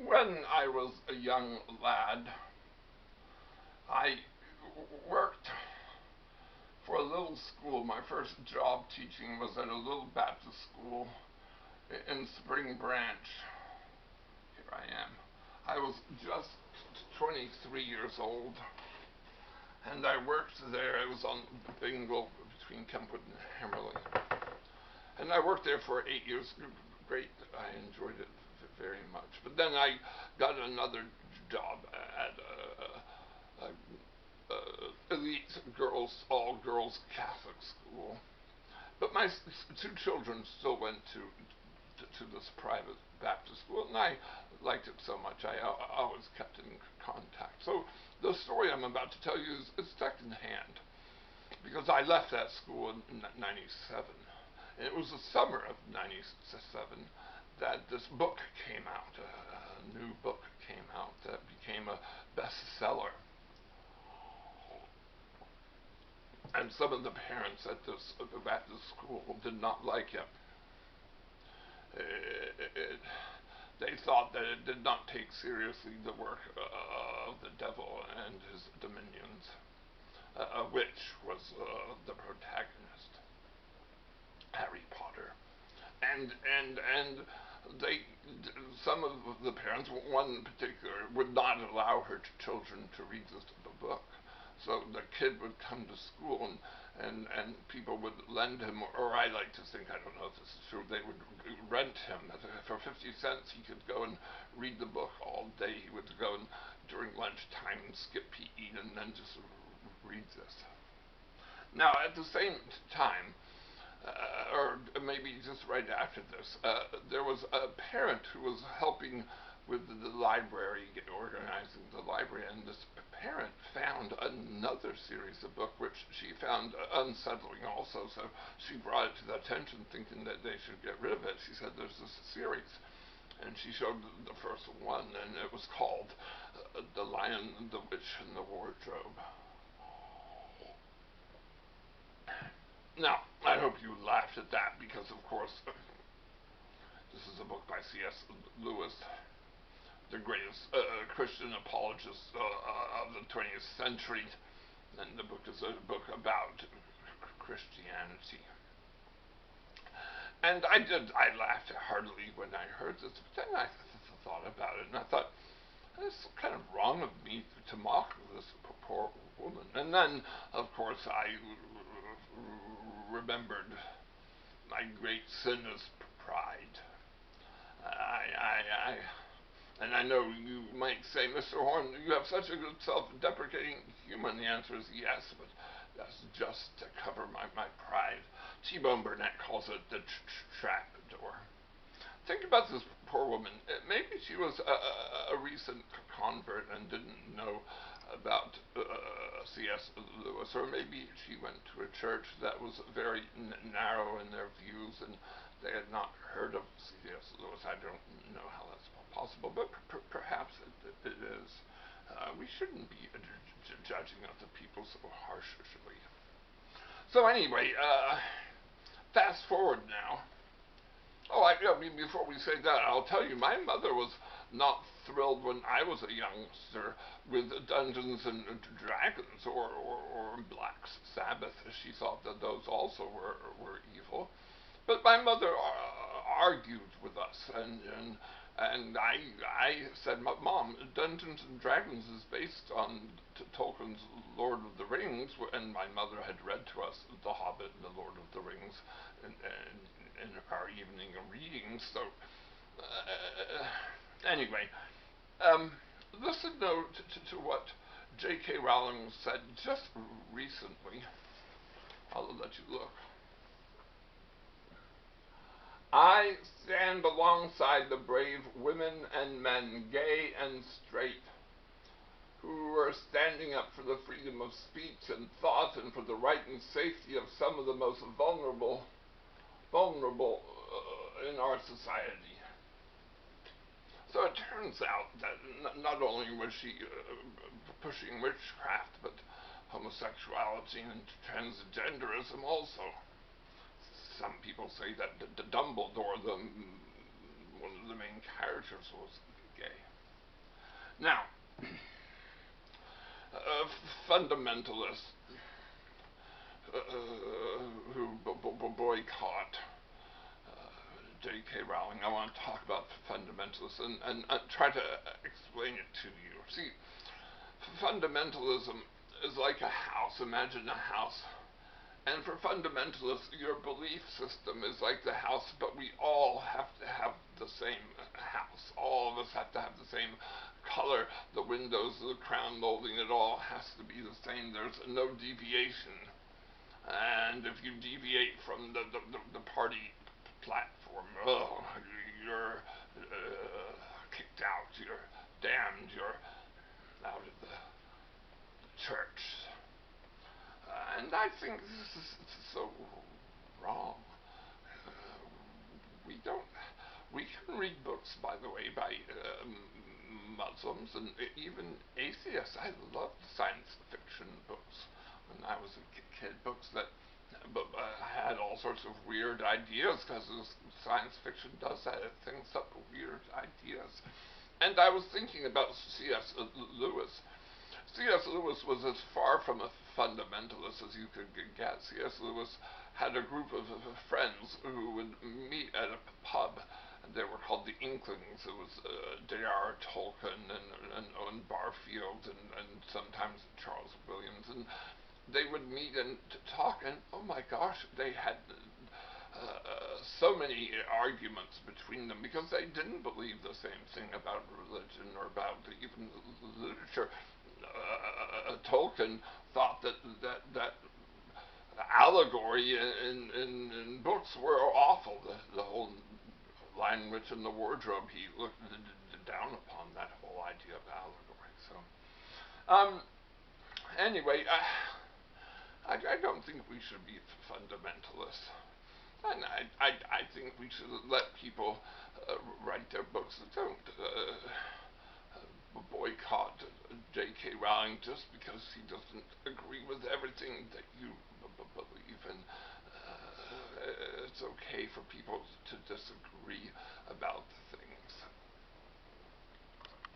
When I was a young lad, I worked for a little school. My first job teaching was at a little Baptist school in Spring Branch. Here I am. I was just 23 years old, and I worked there. I was on Bingle between Kentwood and Hammerley. And I worked there for 8 years. Great. I enjoyed it very much. But then I got another job at a elite all girls Catholic school. But my two children still went to this private Baptist school, and I liked it so much I always kept in contact. So the story I'm about to tell you is second hand, because I left that school in '97. And it was the summer of '97 that this book came out, a new book came out that became a bestseller. And some of the parents at this Baptist school did not like it. They thought that it did not take seriously the work of the devil and his dominions, which was the protagonist, Harry Potter. And they, some of the parents, one in particular, would not allow her children to read this book. So the kid would come to school and people would lend him, or I like to think, I don't know if this is true, they would rent him. For 50 cents he could go and read the book all day. He would go and during lunchtime and skip PE and then just read this. Now at the same time, or maybe just right after this, there was a parent who was helping with the library, organizing the library, and this parent found another series of books which she found unsettling also, so she brought it to the attention thinking that they should get rid of it. She said, there's this series, and she showed the first one, and it was called The Lion, the Witch, and the Wardrobe. Now, I hope you laughed at that, because of course this is a book by C.S. Lewis, the greatest Christian apologist of the 20th century, and the book is a book about Christianity. And I laughed heartily when I heard this, but then I thought about it, and I thought, it's kind of wrong of me to mock this poor woman. And then, of course, I remembered my great sin is pride. And I know you might say, Mr. Horn, you have such a good self-deprecating humor. And the answer is yes, but that's just to cover my pride. T-Bone Burnett calls it the trap door. Think about this poor woman. Maybe she was a recent convert and didn't know about C.S. Lewis, or maybe she went to a church that was very narrow in their views and they had not heard of C.S. Lewis. I don't know how that's possible, but perhaps it is. We shouldn't be judging other people so harshly. So anyway, fast forward now. Oh, before we say that, I'll tell you, my mother was not thrilled when I was a youngster with Dungeons and Dragons or Black Sabbath. She thought that those also were evil. But my mother argued with us, and I said, Mom, Dungeons and Dragons is based on Tolkien's Lord of the Rings, and my mother had read to us The Hobbit and the Lord of the Rings in our evening readings. So anyway, listen though to what J.K. Rowling said just recently. I'll let you look. I stand alongside the brave women and men, gay and straight, who are standing up for the freedom of speech and thought and for the right and safety of some of the most vulnerable in our society. So it turns out that not only was she pushing witchcraft, but homosexuality and transgenderism also. Some people say that Dumbledore, one of the main characters, was gay. Now, fundamentalists who boycott J.K. Rowling, I want to talk about fundamentalists and try to explain it to you. See, fundamentalism is like a house. Imagine a house. And for fundamentalists, your belief system is like the house, but we all have to have the same house. All of us have to have the same color. The windows, the crown molding, it all has to be the same. There's no deviation. And if you deviate from the party platform, you're kicked out, you're damned, you're out of the church. And I think this is so wrong. We don't. We can read books, by the way, by Muslims and even atheists. I loved science fiction books when I was a kid. Books that had all sorts of weird ideas, because science fiction does that. It thinks up weird ideas. And I was thinking about C.S. Lewis. C.S. Lewis was as far from a fundamentalist as you could get. C.S. Lewis had a group of friends who would meet at a pub, and they were called the Inklings. It was J.R. Tolkien and Owen Barfield and sometimes Charles Williams, and they would meet and talk, and oh my gosh, they had so many arguments between them because they didn't believe the same thing about religion or about even literature. Tolkien thought that allegory in books were awful. The whole Lion, Witch, and the Wardrobe, he looked down upon that whole idea of allegory. So, anyway, I don't think we should be fundamentalists. And I think we should let people write their books. Don't boycott J.K. Rowling just because he doesn't agree with everything that you believe in. It's okay for people to disagree about